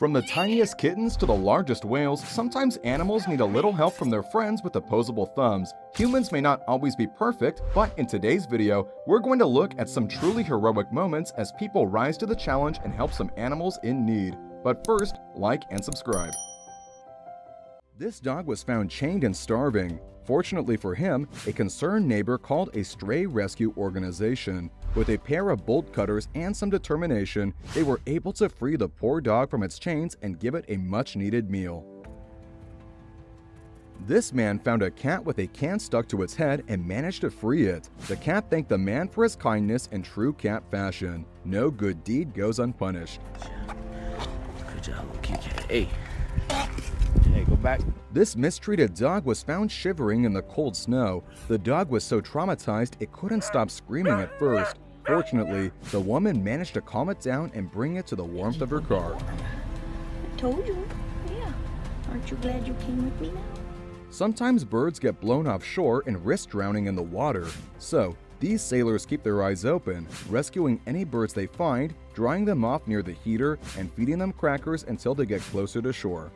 From the tiniest kittens to the largest whales, sometimes animals need a little help from their friends with opposable thumbs. Humans may not always be perfect, but in today's video, we're going to look at some truly heroic moments as people rise to the challenge and help some animals in need. But first, like and subscribe. This dog was found chained and starving. Fortunately for him, a concerned neighbor called a stray rescue organization. With a pair of bolt cutters and some determination, they were able to free the poor dog from its chains and give it a much-needed meal. This man found a cat with a can stuck to its head and managed to free it. The cat thanked the man for his kindness in true cat fashion. No good deed goes unpunished. Good job, little kitty cat. Hey. Hey, go back. This mistreated dog was found shivering in the cold snow. The dog was so traumatized it couldn't stop screaming at first. Fortunately, the woman managed to calm it down and bring it to the warmth of her car. I told you. Yeah. Aren't you glad you came with me now? Sometimes birds get blown offshore and risk drowning in the water. So, these sailors keep their eyes open, rescuing any birds they find, drying them off near the heater, and feeding them crackers until they get closer to shore.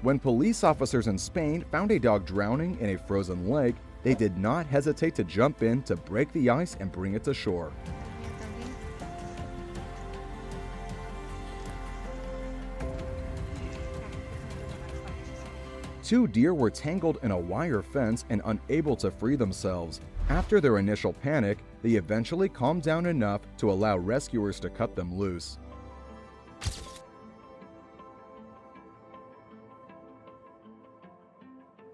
When police officers in Spain found a dog drowning in a frozen lake, they did not hesitate to jump in to break the ice and bring it to shore. Two deer were tangled in a wire fence and unable to free themselves. After their initial panic, they eventually calmed down enough to allow rescuers to cut them loose.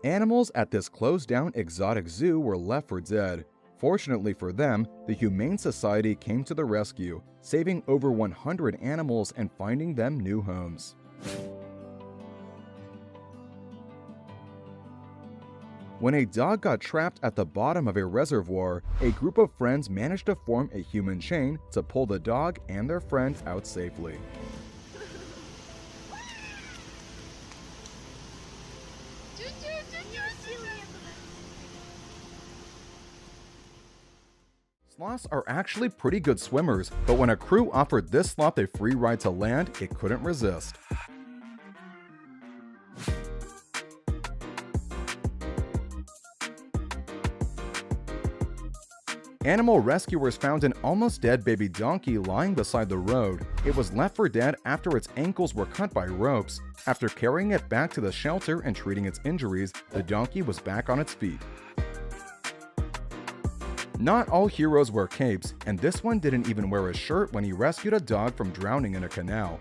Animals at this closed-down exotic zoo were left for dead. Fortunately for them, the Humane Society came to the rescue, saving over 100 animals and finding them new homes. When a dog got trapped at the bottom of a reservoir, a group of friends managed to form a human chain to pull the dog and their friend out safely. Sloths are actually pretty good swimmers, but when a crew offered this sloth a free ride to land, it couldn't resist. Animal rescuers found an almost dead baby donkey lying beside the road. It was left for dead after its ankles were cut by ropes. After carrying it back to the shelter and treating its injuries, the donkey was back on its feet. Not all heroes wear capes, and this one didn't even wear a shirt when he rescued a dog from drowning in a canal.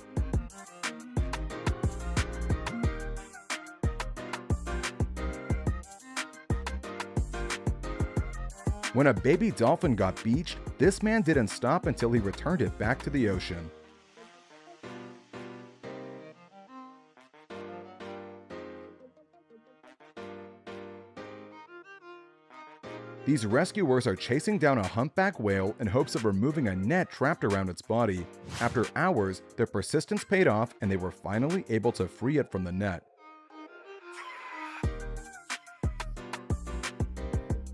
When a baby dolphin got beached, this man didn't stop until he returned it back to the ocean. These rescuers are chasing down a humpback whale in hopes of removing a net trapped around its body. After hours, their persistence paid off and they were finally able to free it from the net.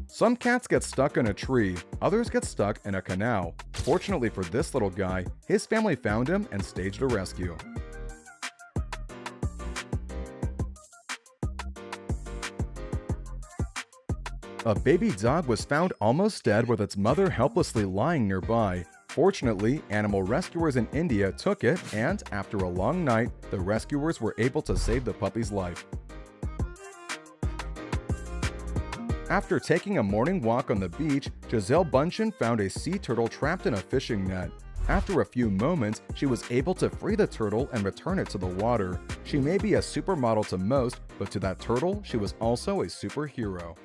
Some cats get stuck in a tree, others get stuck in a canal. Fortunately for this little guy, his family found him and staged a rescue. A baby dog was found almost dead with its mother helplessly lying nearby. Fortunately, animal rescuers in India took it, and after a long night, the rescuers were able to save the puppy's life. After taking a morning walk on the beach, Giselle Bundchen found a sea turtle trapped in a fishing net. After a few moments, she was able to free the turtle and return it to the water. She may be a supermodel to most, but to that turtle, she was also a superhero.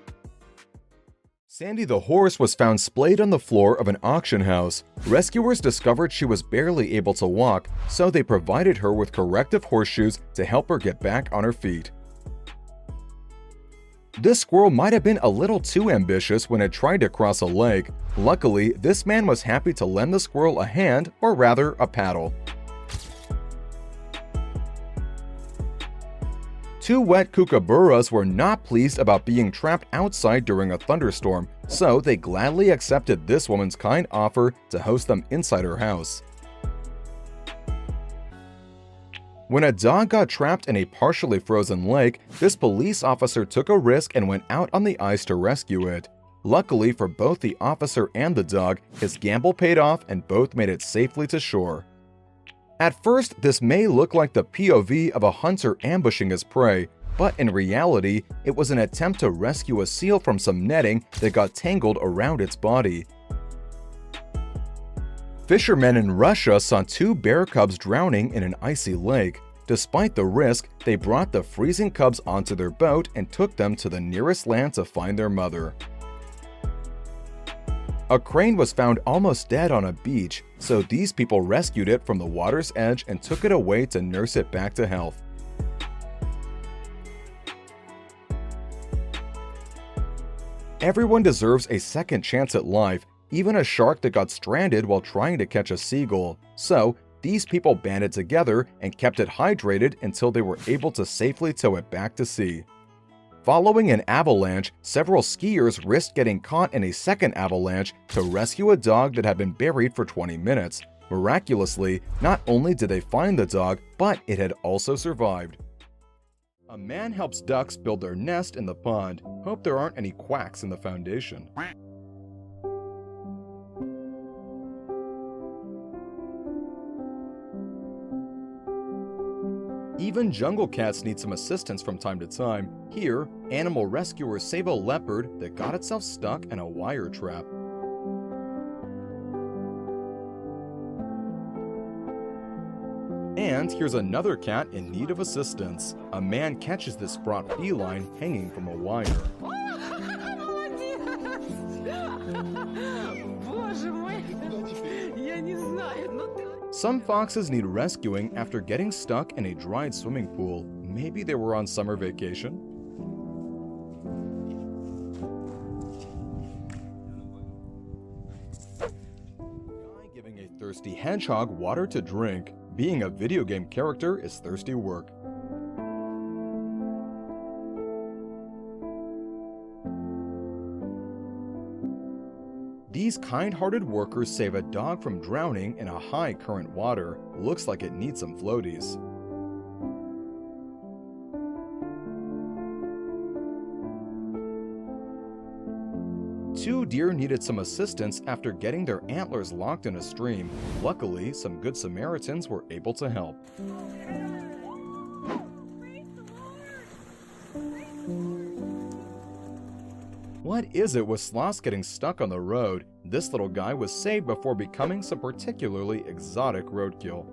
Sandy the horse was found splayed on the floor of an auction house. Rescuers discovered she was barely able to walk, so they provided her with corrective horseshoes to help her get back on her feet. This squirrel might have been a little too ambitious when it tried to cross a lake. Luckily, this man was happy to lend the squirrel a hand, or rather, a paddle. Two wet kookaburras were not pleased about being trapped outside during a thunderstorm, so they gladly accepted this woman's kind offer to host them inside her house. When a dog got trapped in a partially frozen lake, this police officer took a risk and went out on the ice to rescue it. Luckily for both the officer and the dog, his gamble paid off and both made it safely to shore. At first, this may look like the POV of a hunter ambushing his prey, but in reality, it was an attempt to rescue a seal from some netting that got tangled around its body. Fishermen in Russia saw 2 bear cubs drowning in an icy lake. Despite the risk, they brought the freezing cubs onto their boat and took them to the nearest land to find their mother. A crane was found almost dead on a beach, so these people rescued it from the water's edge and took it away to nurse it back to health. Everyone deserves a second chance at life, even a shark that got stranded while trying to catch a seagull. So, these people banded together and kept it hydrated until they were able to safely tow it back to sea. Following an avalanche, several skiers risked getting caught in a second avalanche to rescue a dog that had been buried for 20 minutes. Miraculously, not only did they find the dog, but it had also survived. A man helps ducks build their nest in the pond. Hope there aren't any quacks in the foundation. Even jungle cats need some assistance from time to time. Here, animal rescuers save a leopard that got itself stuck in a wire trap. And here's another cat in need of assistance. A man catches this fraught feline hanging from a wire. Some foxes need rescuing after getting stuck in a dried swimming pool. Maybe they were on summer vacation? Guy giving a thirsty hedgehog water to drink. Being a video game character is thirsty work. These kind-hearted workers save a dog from drowning in a high current water. Looks like it needs some floaties. Two deer needed some assistance after getting their antlers locked in a stream. Luckily, some good Samaritans were able to help. What is it with sloths getting stuck on the road? This little guy was saved before becoming some particularly exotic roadkill.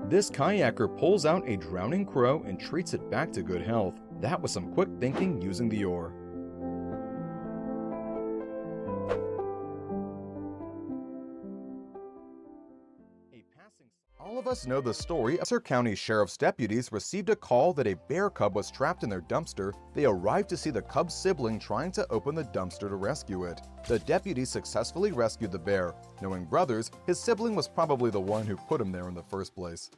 This kayaker pulls out a drowning crow and treats it back to good health. That was some quick thinking using the oar. All of us know the story. Mercer County Sheriff's deputies received a call that a bear cub was trapped in their dumpster. They arrived to see the cub's sibling trying to open the dumpster to rescue it. The deputies successfully rescued the bear. Knowing brothers, his sibling was probably the one who put him there in the first place.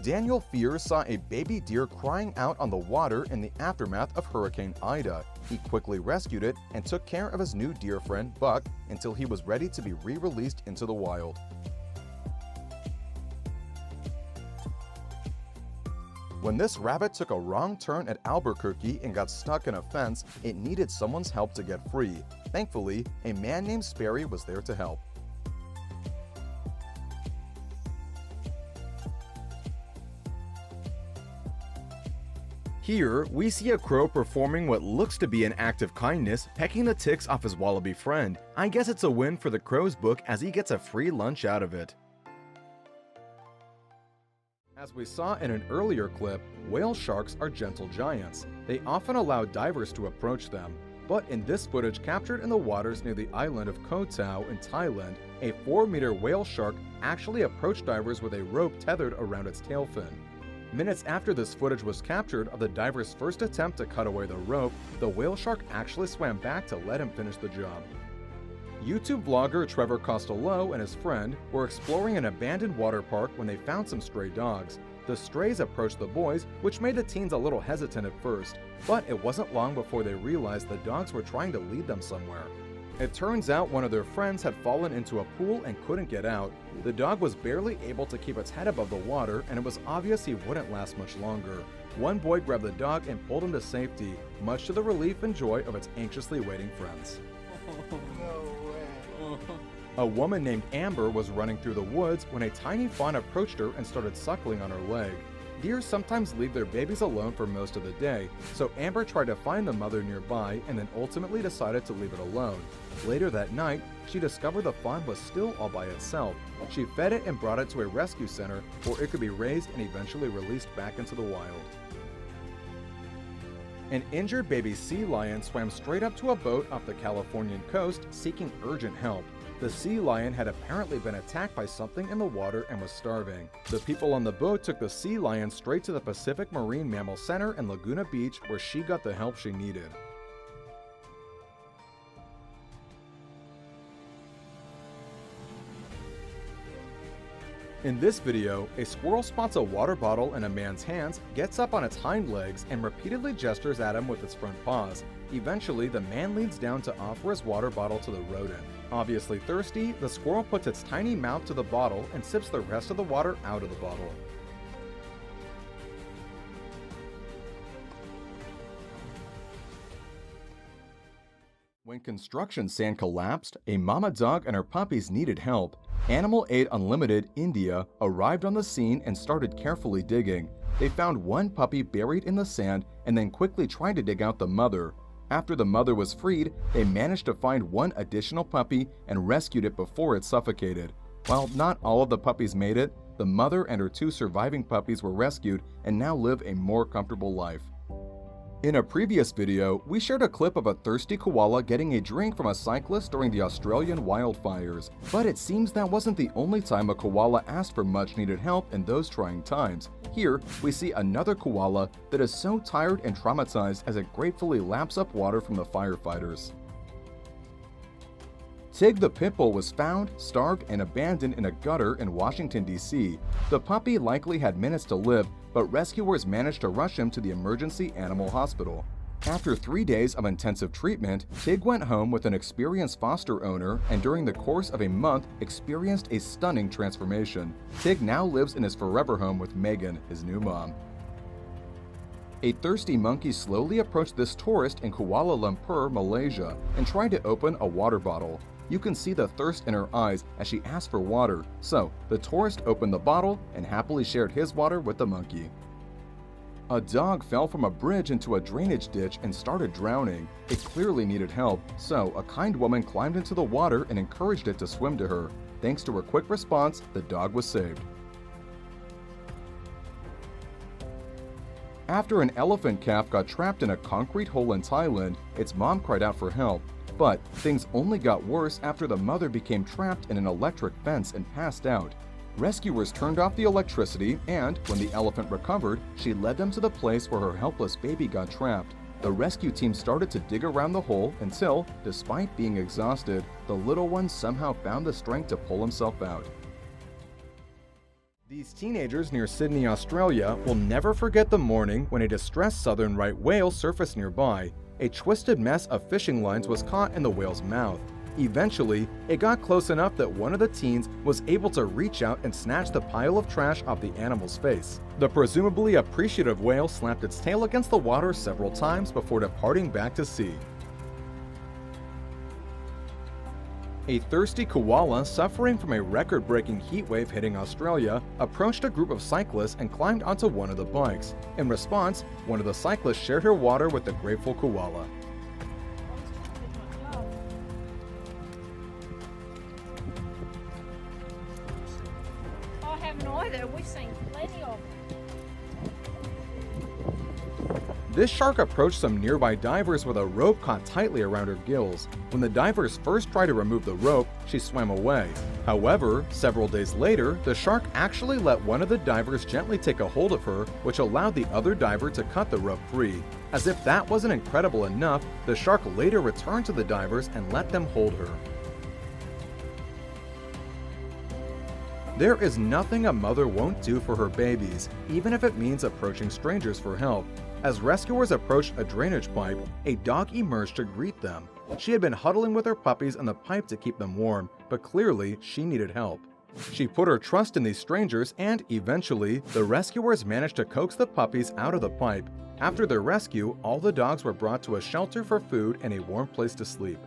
Daniel Fears saw a baby deer crying out on the water in the aftermath of Hurricane Ida. He quickly rescued it and took care of his new deer friend, Buck, until he was ready to be re-released into the wild. When this rabbit took a wrong turn at Albuquerque and got stuck in a fence, it needed someone's help to get free. Thankfully, a man named Sperry was there to help. Here, we see a crow performing what looks to be an act of kindness, pecking the ticks off his wallaby friend. I guess it's a win for the crow's book as he gets a free lunch out of it. As we saw in an earlier clip, whale sharks are gentle giants. They often allow divers to approach them. But in this footage captured in the waters near the island of Koh Tao in Thailand, a 4-meter whale shark actually approached divers with a rope tethered around its tail fin. Minutes after this footage was captured of the diver's first attempt to cut away the rope, the whale shark actually swam back to let him finish the job. YouTube vlogger Trevor Costello and his friend were exploring an abandoned water park when they found some stray dogs. The strays approached the boys, which made the teens a little hesitant at first, but it wasn't long before they realized the dogs were trying to lead them somewhere. It turns out one of their friends had fallen into a pool and couldn't get out. The dog was barely able to keep its head above the water, and it was obvious he wouldn't last much longer. One boy grabbed the dog and pulled him to safety, much to the relief and joy of its anxiously waiting friends. A woman named Amber was running through the woods when a tiny fawn approached her and started suckling on her leg. Deer sometimes leave their babies alone for most of the day, so Amber tried to find the mother nearby and then ultimately decided to leave it alone. Later that night, she discovered the fawn was still all by itself. She fed it and brought it to a rescue center where it could be raised and eventually released back into the wild. An injured baby sea lion swam straight up to a boat off the Californian coast seeking urgent help. The sea lion had apparently been attacked by something in the water and was starving. The people on the boat took the sea lion straight to the Pacific Marine Mammal Center in Laguna Beach, where she got the help she needed. In this video, a squirrel spots a water bottle in a man's hands, gets up on its hind legs, and repeatedly gestures at him with its front paws. Eventually, the man leans down to offer his water bottle to the rodent. Obviously thirsty, the squirrel puts its tiny mouth to the bottle and sips the rest of the water out of the bottle. When construction sand collapsed, a mama dog and her puppies needed help. Animal Aid Unlimited, India, arrived on the scene and started carefully digging. They found one puppy buried in the sand and then quickly tried to dig out the mother. After the mother was freed, they managed to find one additional puppy and rescued it before it suffocated. While not all of the puppies made it, the mother and her two surviving puppies were rescued and now live a more comfortable life. In a previous video, we shared a clip of a thirsty koala getting a drink from a cyclist during the Australian wildfires. But it seems that wasn't the only time a koala asked for much needed help in those trying times. Here, we see another koala that is so tired and traumatized as it gratefully laps up water from the firefighters. Tig the pit bull was found, starved, and abandoned in a gutter in Washington, D.C. The puppy likely had minutes to live, but rescuers managed to rush him to the emergency animal hospital. After 3 days of intensive treatment, Tig went home with an experienced foster owner and during the course of a month experienced a stunning transformation. Tig now lives in his forever home with Megan, his new mom. A thirsty monkey slowly approached this tourist in Kuala Lumpur, Malaysia, and tried to open a water bottle. You can see the thirst in her eyes as she asked for water, so the tourist opened the bottle and happily shared his water with the monkey. A dog fell from a bridge into a drainage ditch and started drowning. It clearly needed help, so a kind woman climbed into the water and encouraged it to swim to her. Thanks to her quick response, the dog was saved. After an elephant calf got trapped in a concrete hole in Thailand, its mom cried out for help. But things only got worse after the mother became trapped in an electric fence and passed out. Rescuers turned off the electricity and, when the elephant recovered, she led them to the place where her helpless baby got trapped. The rescue team started to dig around the hole until, despite being exhausted, the little one somehow found the strength to pull himself out. These teenagers near Sydney, Australia will never forget the morning when a distressed southern right whale surfaced nearby. A twisted mess of fishing lines was caught in the whale's mouth. Eventually, it got close enough that one of the teens was able to reach out and snatch the pile of trash off the animal's face. The presumably appreciative whale slapped its tail against the water several times before departing back to sea. A thirsty koala suffering from a record-breaking heat wave hitting Australia approached a group of cyclists and climbed onto one of the bikes. In response, one of the cyclists shared her water with the grateful koala. I haven't either. We've seen plenty of them. This shark approached some nearby divers with a rope caught tightly around her gills. When the divers first tried to remove the rope, she swam away. However, several days later, the shark actually let one of the divers gently take a hold of her, which allowed the other diver to cut the rope free. As if that wasn't incredible enough, the shark later returned to the divers and let them hold her. There is nothing a mother won't do for her babies, even if it means approaching strangers for help. As rescuers approached a drainage pipe, a dog emerged to greet them. She had been huddling with her puppies on the pipe to keep them warm, but clearly she needed help. She put her trust in these strangers and, eventually, the rescuers managed to coax the puppies out of the pipe. After their rescue, all the dogs were brought to a shelter for food and a warm place to sleep.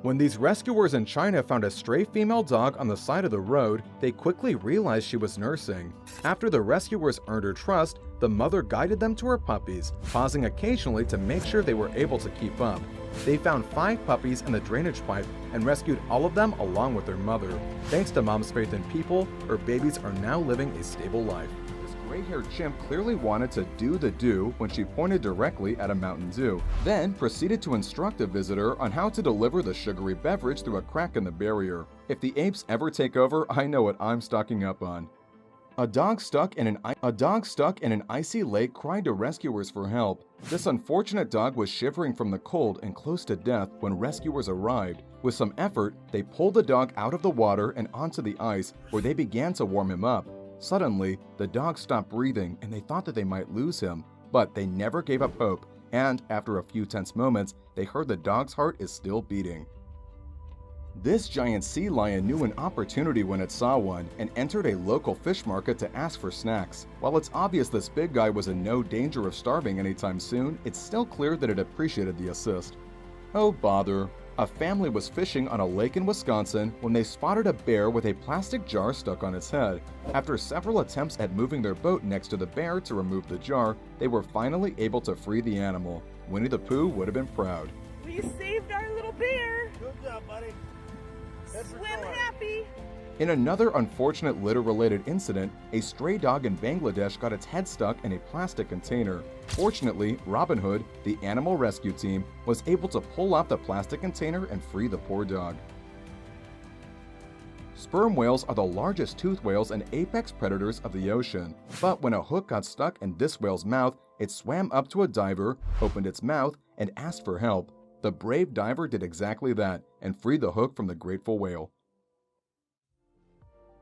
When these rescuers in China found a stray female dog on the side of the road, they quickly realized she was nursing. After the rescuers earned her trust, the mother guided them to her puppies, pausing occasionally to make sure they were able to keep up. They found 5 puppies in the drainage pipe and rescued all of them along with their mother. Thanks to Mom's faith in people, her babies are now living a stable life. This gray-haired chimp clearly wanted to do the do when she pointed directly at a Mountain Dew, then proceeded to instruct a visitor on how to deliver the sugary beverage through a crack in the barrier. If the apes ever take over, I know what I'm stocking up on. A dog stuck in an icy lake cried to rescuers for help. This unfortunate dog was shivering from the cold and close to death when rescuers arrived. With some effort, they pulled the dog out of the water and onto the ice, where they began to warm him up. Suddenly, the dog stopped breathing and they thought that they might lose him, but they never gave up hope, and after a few tense moments, they heard the dog's heart is still beating. This giant sea lion knew an opportunity when it saw one and entered a local fish market to ask for snacks. While it's obvious this big guy was in no danger of starving anytime soon, it's still clear that it appreciated the assist. Oh bother. A family was fishing on a lake in Wisconsin when they spotted a bear with a plastic jar stuck on its head. After several attempts at moving their boat next to the bear to remove the jar, they were finally able to free the animal. Winnie the Pooh would have been proud. We saved our little bear. Good job, buddy. Swim happy. In another unfortunate litter-related incident, a stray dog in Bangladesh got its head stuck in a plastic container. Fortunately, Robin Hood, the animal rescue team, was able to pull out the plastic container and free the poor dog. Sperm whales are the largest toothed whales and apex predators of the ocean. But when a hook got stuck in this whale's mouth, it swam up to a diver, opened its mouth, and asked for help. The brave diver did exactly that and freed the hook from the grateful whale.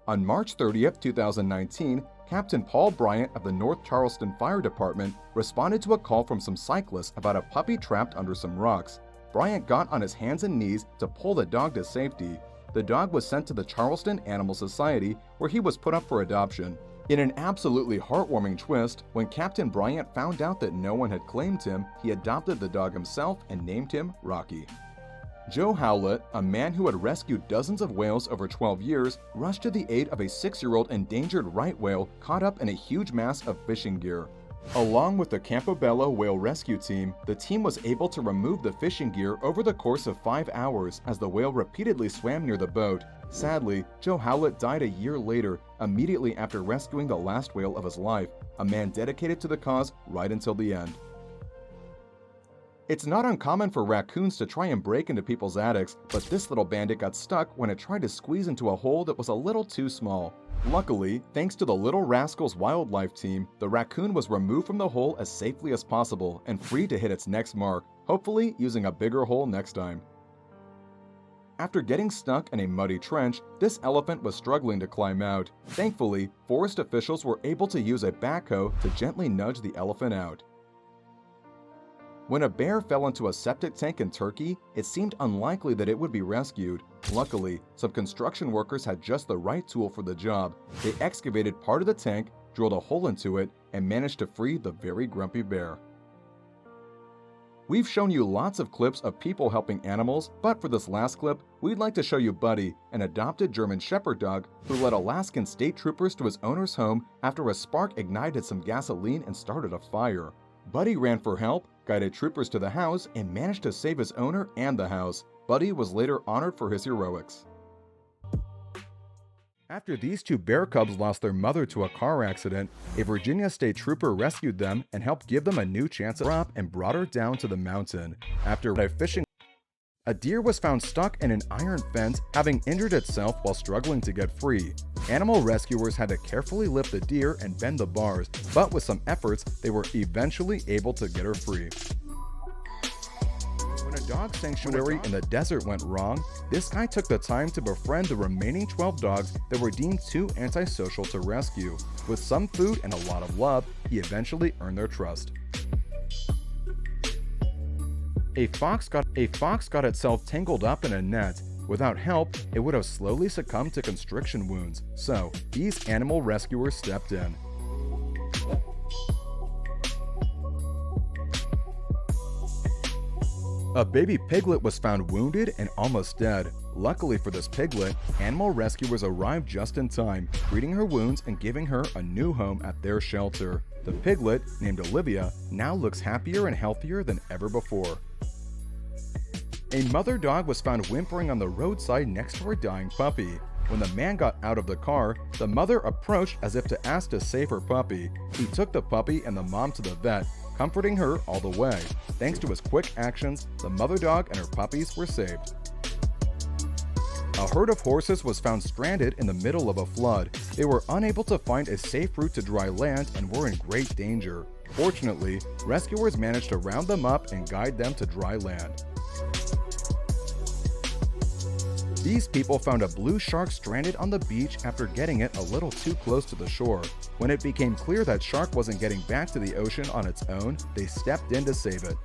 On March 30th, 2019, Captain Paul Bryant of the North Charleston Fire Department responded to a call from some cyclists about a puppy trapped under some rocks. Bryant got on his hands and knees to pull the dog to safety. The dog was sent to the Charleston Animal Society, where he was put up for adoption. In an absolutely heartwarming twist, when Captain Bryant found out that no one had claimed him, he adopted the dog himself and named him Rocky. Joe Howlett, a man who had rescued dozens of whales over 12 years, rushed to the aid of a 6-year-old endangered right whale caught up in a huge mass of fishing gear. Along with the Campobello Whale Rescue Team, the team was able to remove the fishing gear over the course of 5 hours as the whale repeatedly swam near the boat. Sadly, Joe Howlett died a year later, immediately after rescuing the last whale of his life, a man dedicated to the cause right until the end. It's not uncommon for raccoons to try and break into people's attics, but this little bandit got stuck when it tried to squeeze into a hole that was a little too small. Luckily, thanks to the Little Rascals wildlife team, the raccoon was removed from the hole as safely as possible and free to hit its next mark, hopefully using a bigger hole next time. After getting stuck in a muddy trench, this elephant was struggling to climb out. Thankfully, forest officials were able to use a backhoe to gently nudge the elephant out. When a bear fell into a septic tank in Turkey, it seemed unlikely that it would be rescued. Luckily, some construction workers had just the right tool for the job. They excavated part of the tank, drilled a hole into it, and managed to free the very grumpy bear. We've shown you lots of clips of people helping animals, but for this last clip, we'd like to show you Buddy, an adopted German Shepherd dog who led Alaskan state troopers to his owner's home after a spark ignited some gasoline and started a fire. Buddy ran for help, guided troopers to the house, and managed to save his owner and the house. Buddy was later honored for his heroics. After these 2 bear cubs lost their mother to a car accident, a Virginia state trooper rescued them and helped give them a new chance at drop and brought her down to the mountain. After a deer was found stuck in an iron fence, having injured itself while struggling to get free. Animal rescuers had to carefully lift the deer and bend the bars, but with some efforts, they were eventually able to get her free. When a dog sanctuary in the desert went wrong, this guy took the time to befriend the remaining 12 dogs that were deemed too antisocial to rescue. With some food and a lot of love, he eventually earned their trust. A fox got itself tangled up in a net. Without help, it would have slowly succumbed to constriction wounds, so these animal rescuers stepped in. A baby piglet was found wounded and almost dead. Luckily for this piglet, animal rescuers arrived just in time, treating her wounds and giving her a new home at their shelter. The piglet, named Olivia, now looks happier and healthier than ever before. A mother dog was found whimpering on the roadside next to her dying puppy. When the man got out of the car, the mother approached as if to ask to save her puppy. He took the puppy and the mom to the vet, comforting her all the way. Thanks to his quick actions, the mother dog and her puppies were saved. A herd of horses was found stranded in the middle of a flood. They were unable to find a safe route to dry land and were in great danger. Fortunately, rescuers managed to round them up and guide them to dry land. These people found a blue shark stranded on the beach after getting it a little too close to the shore. When it became clear that shark wasn't getting back to the ocean on its own, they stepped in to save it.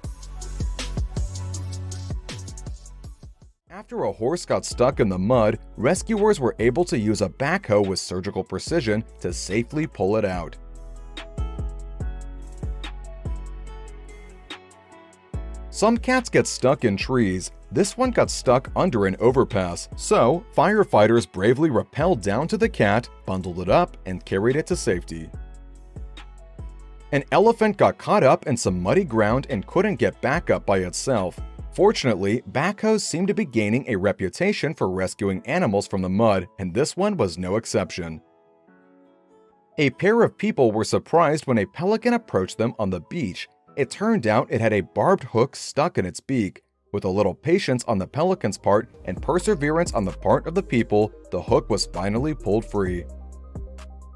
After a horse got stuck in the mud, rescuers were able to use a backhoe with surgical precision to safely pull it out. Some cats get stuck in trees. This one got stuck under an overpass, so firefighters bravely rappelled down to the cat, bundled it up, and carried it to safety. An elephant got caught up in some muddy ground and couldn't get back up by itself. Fortunately, backhoes seem to be gaining a reputation for rescuing animals from the mud, and this one was no exception. A pair of people were surprised when a pelican approached them on the beach. It turned out it had a barbed hook stuck in its beak. With a little patience on the pelican's part and perseverance on the part of the people, the hook was finally pulled free.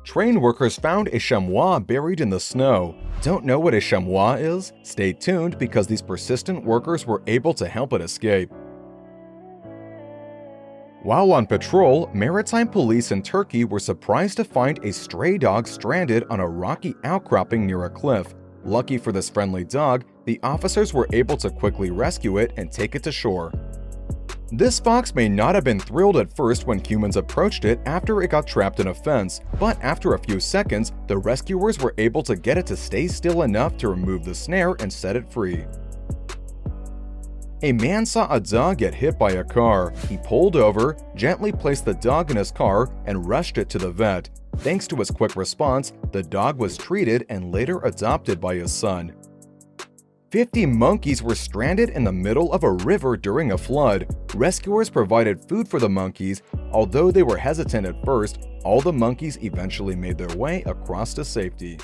Train workers found a chamois buried in the snow. Don't know what a chamois is? Stay tuned because these persistent workers were able to help it escape. While on patrol, maritime police in Turkey were surprised to find a stray dog stranded on a rocky outcropping near a cliff. Lucky for this friendly dog, the officers were able to quickly rescue it and take it to shore. This fox may not have been thrilled at first when humans approached it after it got trapped in a fence, but after a few seconds, the rescuers were able to get it to stay still enough to remove the snare and set it free. A man saw a dog get hit by a car. He pulled over, gently placed the dog in his car, and rushed it to the vet. Thanks to his quick response, the dog was treated and later adopted by his son. 50 monkeys were stranded in the middle of a river during a flood. Rescuers provided food for the monkeys. Although they were hesitant at first, all the monkeys eventually made their way across to safety.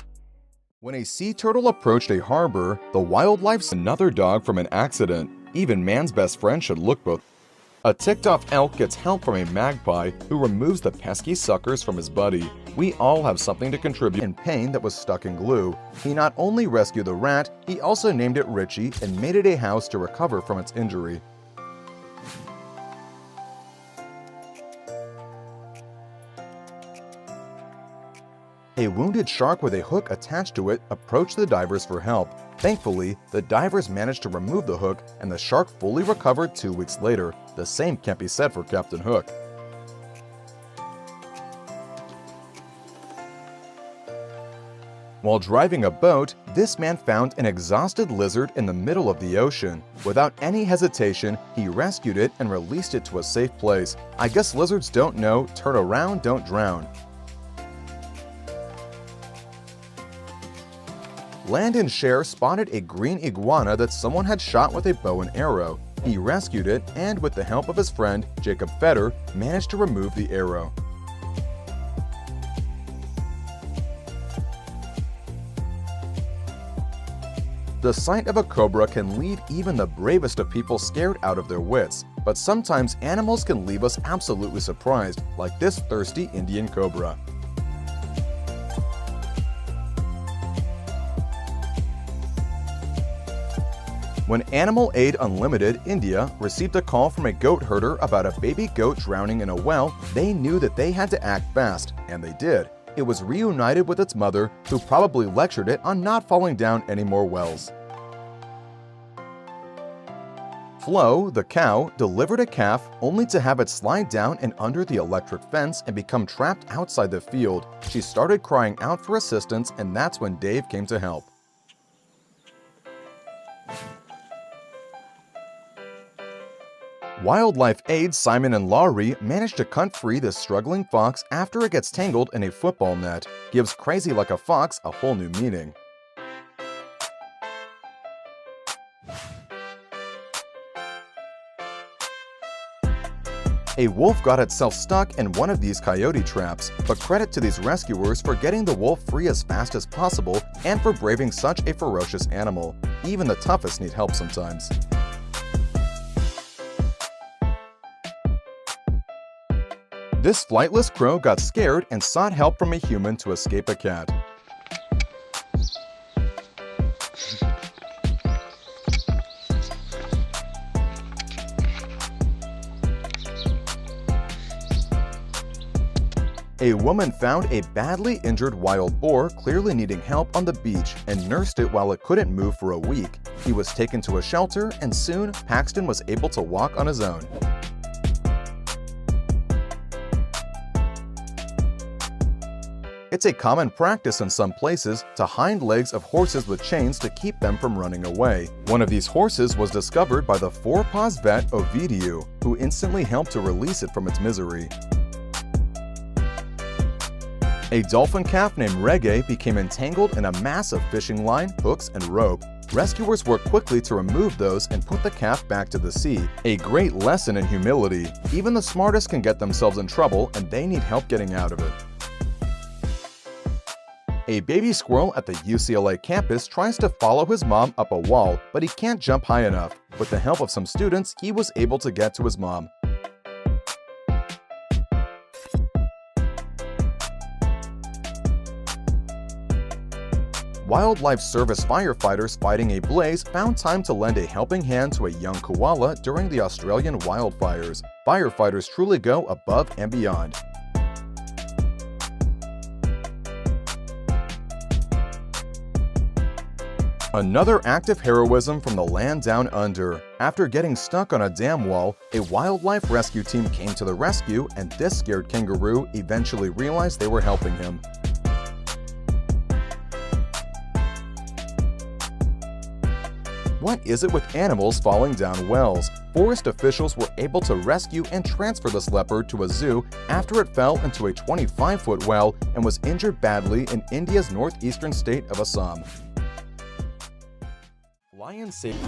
When a sea turtle approached a harbor, the wildlife saved another dog from an accident. Even man's best friend should look both. A ticked-off elk gets help from a magpie who removes the pesky suckers from his buddy. We all have something to contribute in pain that was stuck in glue. He not only rescued the rat, he also named it Richie and made it a house to recover from its injury. A wounded shark with a hook attached to it approached the divers for help. Thankfully, the divers managed to remove the hook and the shark fully recovered 2 weeks later. The same can't be said for Captain Hook. While driving a boat, this man found an exhausted lizard in the middle of the ocean. Without any hesitation, he rescued it and released it to a safe place. I guess lizards don't know, turn around, don't drown. Landon Share spotted a green iguana that someone had shot with a bow and arrow. He rescued it and, with the help of his friend, Jacob Fetter, managed to remove the arrow. The sight of a cobra can leave even the bravest of people scared out of their wits, but sometimes animals can leave us absolutely surprised, like this thirsty Indian cobra. When Animal Aid Unlimited India received a call from a goat herder about a baby goat drowning in a well, they knew that they had to act fast, and they did. It was reunited with its mother, who probably lectured it on not falling down any more wells. Flo, the cow, delivered a calf only to have it slide down and under the electric fence and become trapped outside the field. She started crying out for assistance, and that's when Dave came to help. Wildlife aides Simon and Laurie managed to cut free this struggling fox after it gets tangled in a football net. Gives crazy like a fox a whole new meaning. A wolf got itself stuck in one of these coyote traps, but credit to these rescuers for getting the wolf free as fast as possible and for braving such a ferocious animal. Even the toughest need help sometimes. This flightless crow got scared and sought help from a human to escape a cat. A woman found a badly injured wild boar clearly needing help on the beach and nursed it while it couldn't move for a week. He was taken to a shelter, and soon Paxton was able to walk on his own. It's a common practice in some places to hind legs of horses with chains to keep them from running away. One of these horses was discovered by the four-paws vet Ovidiu, who instantly helped to release it from its misery. A dolphin calf named Reggae became entangled in a mass of fishing line, hooks, and rope. Rescuers worked quickly to remove those and put the calf back to the sea. A great lesson in humility. Even the smartest can get themselves in trouble, and they need help getting out of it. A baby squirrel at the UCLA campus tries to follow his mom up a wall, but he can't jump high enough. With the help of some students, he was able to get to his mom. Wildlife Service firefighters fighting a blaze found time to lend a helping hand to a young koala during the Australian wildfires. Firefighters truly go above and beyond. Another act of heroism from the land down under. After getting stuck on a dam wall, a wildlife rescue team came to the rescue, and this scared kangaroo eventually realized they were helping him. What is it with animals falling down wells? Forest officials were able to rescue and transfer this leopard to a zoo after it fell into a 25-foot well and was injured badly in India's northeastern state of Assam. Lion safety.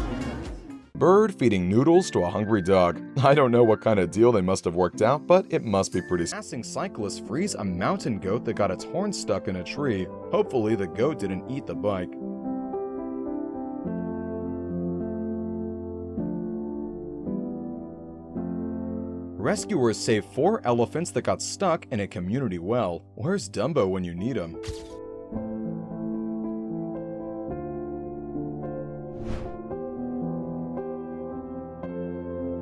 Bird feeding noodles to a hungry dog. I don't know what kind of deal they must have worked out, but it must be pretty. Passing cyclist frees a mountain goat that got its horn stuck in a tree. Hopefully the goat didn't eat the bike. Rescuers saved 4 elephants that got stuck in a community well. Where's Dumbo when you need him?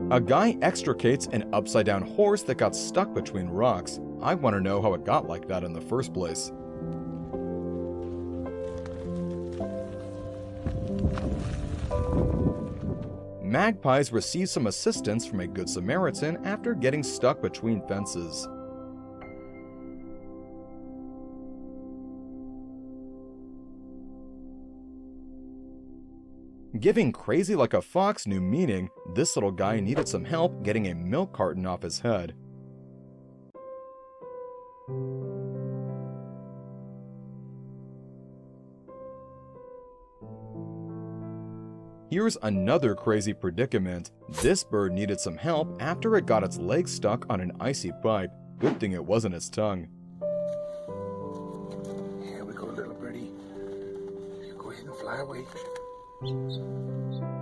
A guy extricates an upside-down horse that got stuck between rocks. I want to know how it got like that in the first place. Magpies receive some assistance from a Good Samaritan after getting stuck between fences. Giving crazy like a fox new meaning, this little guy needed some help getting a milk carton off his head. Here's another crazy predicament. This bird needed some help after it got its leg stuck on an icy pipe. Good thing it wasn't its tongue. Here we go, little birdie. Go ahead and fly away.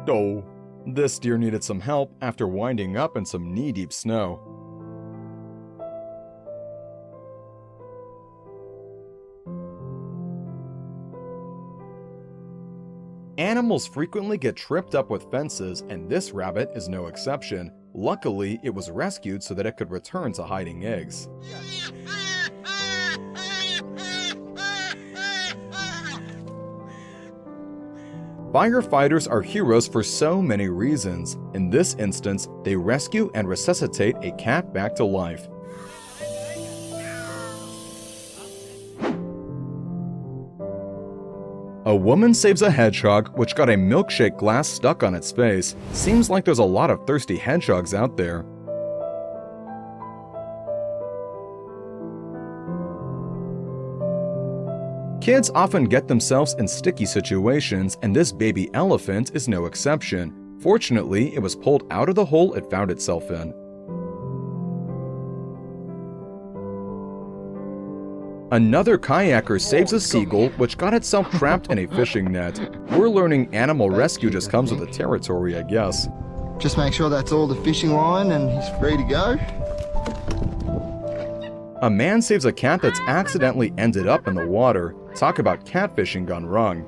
Oh, this deer needed some help after winding up in some knee-deep snow. Animal Animals frequently get tripped up with fences, and this rabbit is no exception. Luckily, it was rescued so that it could return to hiding eggs. Firefighters are heroes for so many reasons. In this instance, they rescue and resuscitate a cat back to life. A woman saves a hedgehog which got a milkshake glass stuck on its face. Seems like there's a lot of thirsty hedgehogs out there. Kids often get themselves in sticky situations, and this baby elephant is no exception. Fortunately, it was pulled out of the hole it found itself in. Another kayaker saves a seagull which got itself trapped in a fishing net. We're learning animal rescue just comes with the territory, I guess. Just make sure that's all the fishing line and he's free to go. A man saves a cat that's accidentally ended up in the water. Talk about catfishing gone wrong.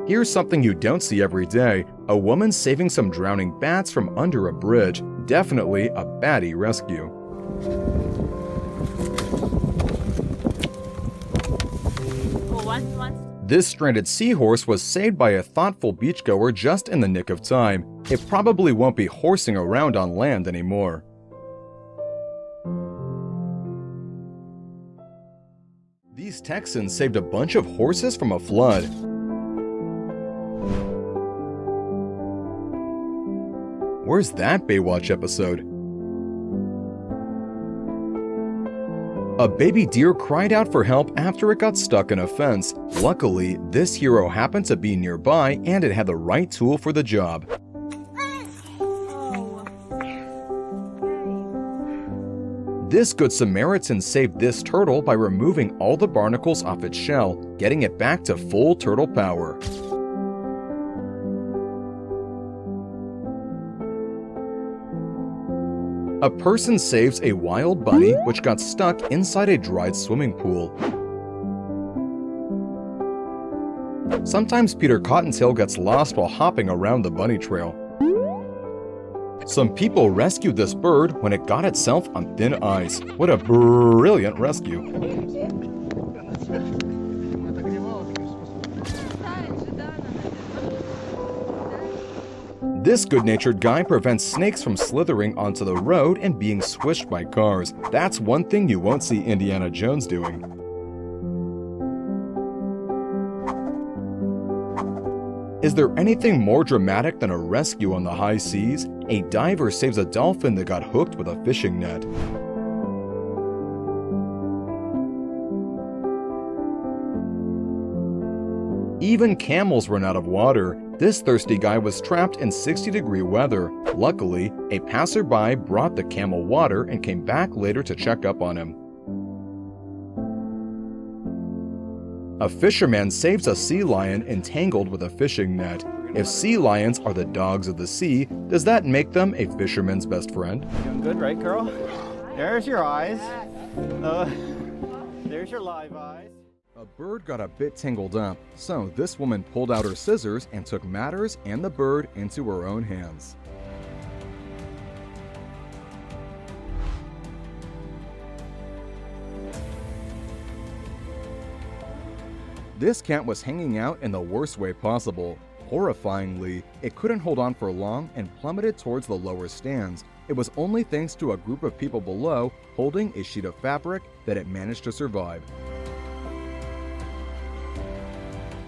Here's something you don't see every day. A woman saving some drowning bats from under a bridge. Definitely a baddie rescue. This stranded seahorse was saved by a thoughtful beachgoer just in the nick of time. It probably won't be horsing around on land anymore. These Texans saved a bunch of horses from a flood. Where's that Baywatch episode? A baby deer cried out for help after it got stuck in a fence. Luckily, this hero happened to be nearby and it had the right tool for the job. This Good Samaritan saved this turtle by removing all the barnacles off its shell, getting it back to full turtle power. A person saves a wild bunny which got stuck inside a dried swimming pool. Sometimes Peter Cottontail gets lost while hopping around the bunny trail. Some people rescued this bird when it got itself on thin ice. What a brilliant rescue. This good-natured guy prevents snakes from slithering onto the road and being swished by cars. That's one thing you won't see Indiana Jones doing. Is there anything more dramatic than a rescue on the high seas? A diver saves a dolphin that got hooked with a fishing net. Even camels run out of water. This thirsty guy was trapped in 60-degree weather. Luckily, a passerby brought the camel water and came back later to check up on him. A fisherman saves a sea lion entangled with a fishing net. If sea lions are the dogs of the sea, does that make them a fisherman's best friend? Doing good, right, girl? There's your eyes. There's your live eyes. A bird got a bit tangled up, so this woman pulled out her scissors and took matters and the bird into her own hands. This cat was hanging out in the worst way possible. Horrifyingly, it couldn't hold on for long and plummeted towards the lower stands. It was only thanks to a group of people below holding a sheet of fabric that it managed to survive.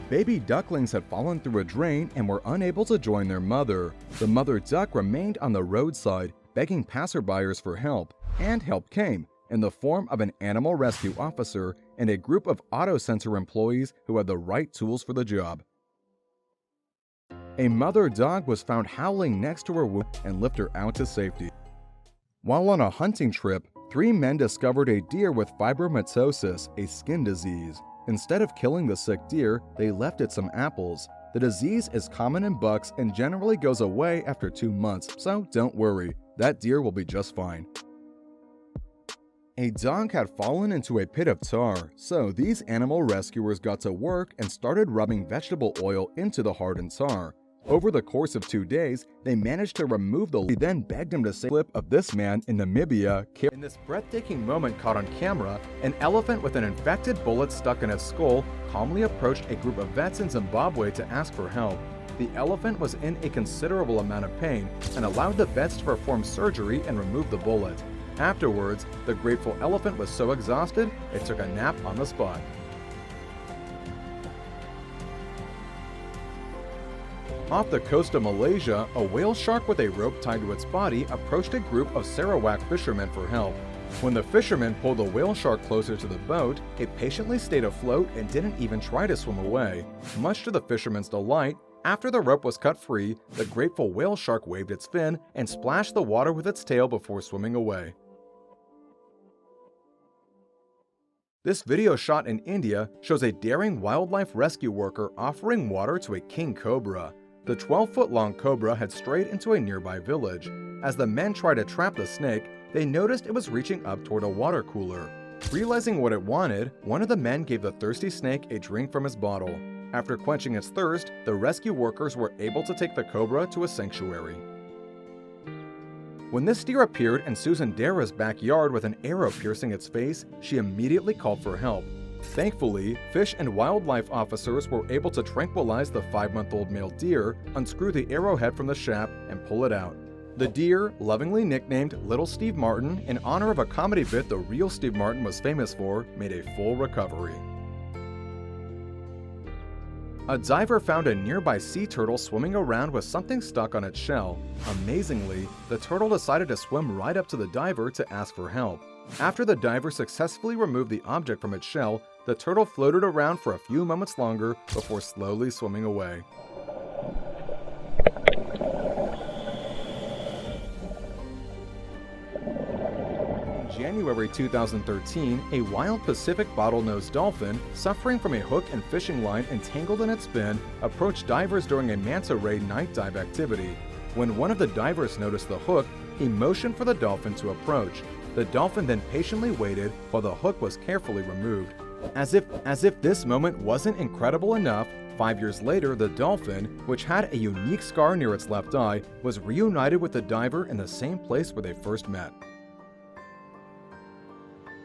Baby ducklings had fallen through a drain and were unable to join their mother. The mother duck remained on the roadside, begging passerbyers for help, and help came in the form of an animal rescue officer and a group of auto center employees who had the right tools for the job. A mother dog was found howling next to her womb and lifted her out to safety. While on a hunting trip, 3 men discovered a deer with fibromatosis, a skin disease. Instead of killing the sick deer, they left it some apples. The disease is common in bucks and generally goes away after 2 months, so don't worry, that deer will be just fine. A dog had fallen into a pit of tar, so these animal rescuers got to work and started rubbing vegetable oil into the hardened tar. Over the course of 2 days, they managed to remove the lead. They then begged him to save a clip of this man in Namibia. In this breathtaking moment caught on camera, an elephant with an infected bullet stuck in its skull calmly approached a group of vets in Zimbabwe to ask for help. The elephant was in a considerable amount of pain and allowed the vets to perform surgery and remove the bullet. Afterwards, the grateful elephant was so exhausted, it took a nap on the spot. Off the coast of Malaysia, a whale shark with a rope tied to its body approached a group of Sarawak fishermen for help. When the fishermen pulled the whale shark closer to the boat, it patiently stayed afloat and didn't even try to swim away. Much to the fishermen's delight, after the rope was cut free, the grateful whale shark waved its fin and splashed the water with its tail before swimming away. This video shot in India shows a daring wildlife rescue worker offering water to a king cobra. The 12-foot-long cobra had strayed into a nearby village. As the men tried to trap the snake, they noticed it was reaching up toward a water cooler. Realizing what it wanted, one of the men gave the thirsty snake a drink from his bottle. After quenching its thirst, the rescue workers were able to take the cobra to a sanctuary. When this deer appeared in Susan Dara's backyard with an arrow piercing its face, she immediately called for help. Thankfully, fish and wildlife officers were able to tranquilize the 5-month-old male deer, unscrew the arrowhead from the shaft, and pull it out. The deer, lovingly nicknamed Little Steve Martin in honor of a comedy bit the real Steve Martin was famous for, made a full recovery. A diver found a nearby sea turtle swimming around with something stuck on its shell. Amazingly, the turtle decided to swim right up to the diver to ask for help. After the diver successfully removed the object from its shell, the turtle floated around for a few moments longer before slowly swimming away. In January 2013, a wild Pacific bottlenose dolphin, suffering from a hook and fishing line entangled in its fin, approached divers during a manta ray night dive activity. When one of the divers noticed the hook, he motioned for the dolphin to approach. The dolphin then patiently waited while the hook was carefully removed. As if this moment wasn't incredible enough, 5 years later, the dolphin, which had a unique scar near its left eye, was reunited with the diver in the same place where they first met.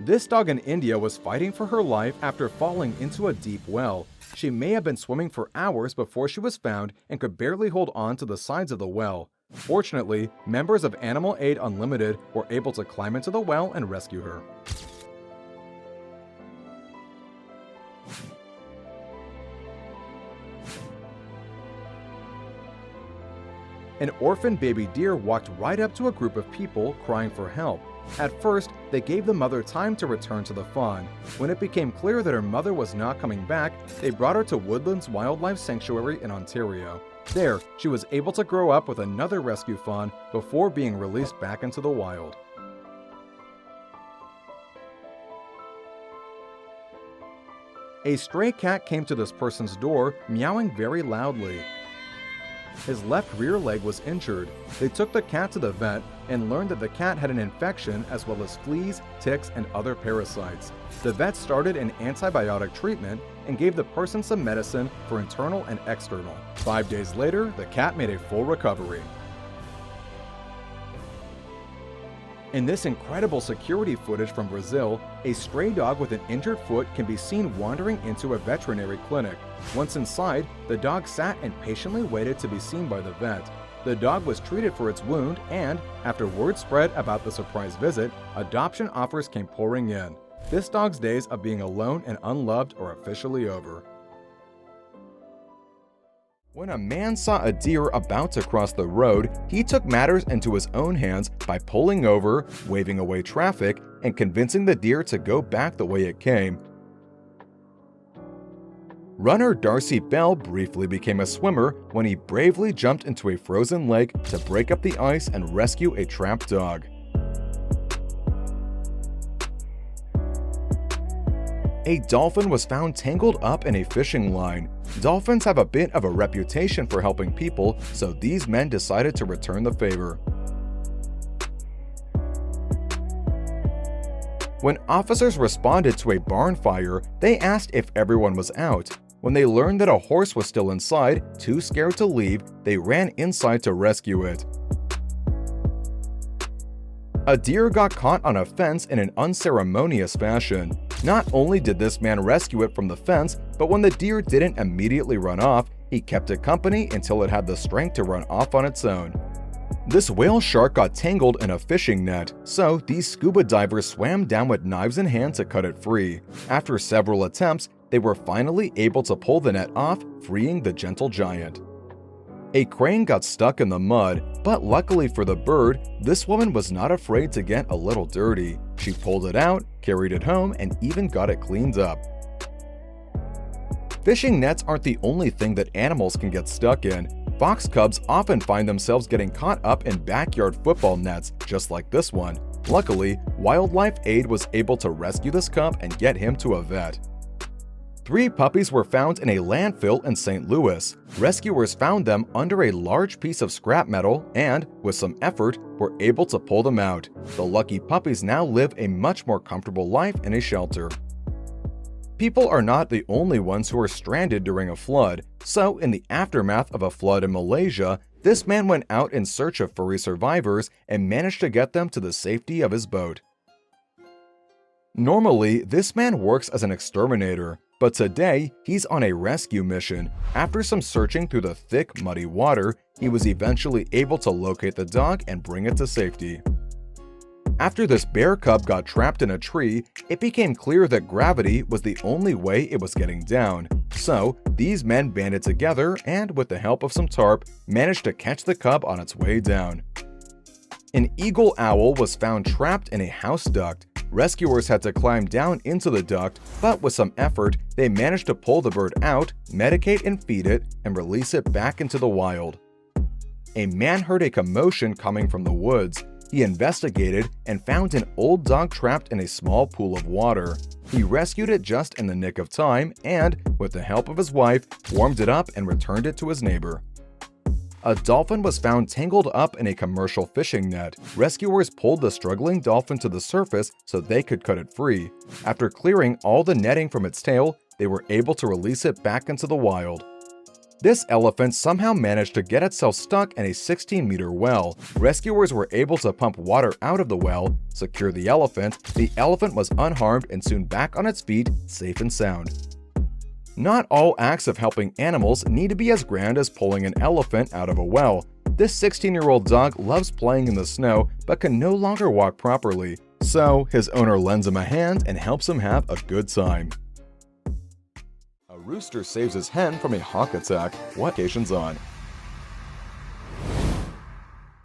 This dog in India was fighting for her life after falling into a deep well. She may have been swimming for hours before she was found and could barely hold on to the sides of the well. Fortunately, members of Animal Aid Unlimited were able to climb into the well and rescue her. An orphan baby deer walked right up to a group of people crying for help. At first, they gave the mother time to return to the fawn. When it became clear that her mother was not coming back, they brought her to Woodlands Wildlife Sanctuary in Ontario. There, she was able to grow up with another rescue fawn before being released back into the wild. A stray cat came to this person's door, meowing very loudly. His left rear leg was injured. They took the cat to the vet and learned that the cat had an infection as well as fleas, ticks, and other parasites. The vet started an antibiotic treatment and gave the person some medicine for internal and external. 5 days later, the cat made a full recovery. In this incredible security footage from Brazil, a stray dog with an injured foot can be seen wandering into a veterinary clinic. Once inside, the dog sat and patiently waited to be seen by the vet. The dog was treated for its wound and, after word spread about the surprise visit, adoption offers came pouring in. This dog's days of being alone and unloved are officially over. When a man saw a deer about to cross the road, he took matters into his own hands by pulling over, waving away traffic, and convincing the deer to go back the way it came. Runner Darcy Bell briefly became a swimmer when he bravely jumped into a frozen lake to break up the ice and rescue a trapped dog. A dolphin was found tangled up in a fishing line. Dolphins have a bit of a reputation for helping people, so these men decided to return the favor. When officers responded to a barn fire, they asked if everyone was out. When they learned that a horse was still inside, too scared to leave, they ran inside to rescue it. A deer got caught on a fence in an unceremonious fashion. Not only did this man rescue it from the fence, but when the deer didn't immediately run off, he kept it company until it had the strength to run off on its own. This whale shark got tangled in a fishing net, so these scuba divers swam down with knives in hand to cut it free. After several attempts, they were finally able to pull the net off, freeing the gentle giant. A crane got stuck in the mud, but luckily for the bird, this woman was not afraid to get a little dirty. She pulled it out, carried it home, and even got it cleaned up. Fishing nets aren't the only thing that animals can get stuck in. Fox cubs often find themselves getting caught up in backyard football nets, just like this one. Luckily, Wildlife Aid was able to rescue this cub and get him to a vet. 3 puppies were found in a landfill in St. Louis. Rescuers found them under a large piece of scrap metal and, with some effort, were able to pull them out. The lucky puppies now live a much more comfortable life in a shelter. People are not the only ones who are stranded during a flood, so in the aftermath of a flood in Malaysia, this man went out in search of furry survivors and managed to get them to the safety of his boat. Normally, this man works as an exterminator, but today he's on a rescue mission. After some searching through the thick, muddy water, he was eventually able to locate the dog and bring it to safety. After this bear cub got trapped in a tree, it became clear that gravity was the only way it was getting down. So, these men banded together and, with the help of some tarp, managed to catch the cub on its way down. An eagle owl was found trapped in a house duct. Rescuers had to climb down into the duct, but with some effort, they managed to pull the bird out, medicate and feed it, and release it back into the wild. A man heard a commotion coming from the woods. He investigated and found an old dog trapped in a small pool of water. He rescued it just in the nick of time and, with the help of his wife, warmed it up and returned it to his neighbor. A dolphin was found tangled up in a commercial fishing net. Rescuers pulled the struggling dolphin to the surface so they could cut it free. After clearing all the netting from its tail, they were able to release it back into the wild. This elephant somehow managed to get itself stuck in a 16-meter well. Rescuers were able to pump water out of the well, secure the elephant. The elephant was unharmed and soon back on its feet, safe and sound. Not all acts of helping animals need to be as grand as pulling an elephant out of a well. This 16-year-old dog loves playing in the snow but can no longer walk properly, so his owner lends him a hand and helps him have a good time. A rooster saves his hen from a hawk attack. What occasion's on?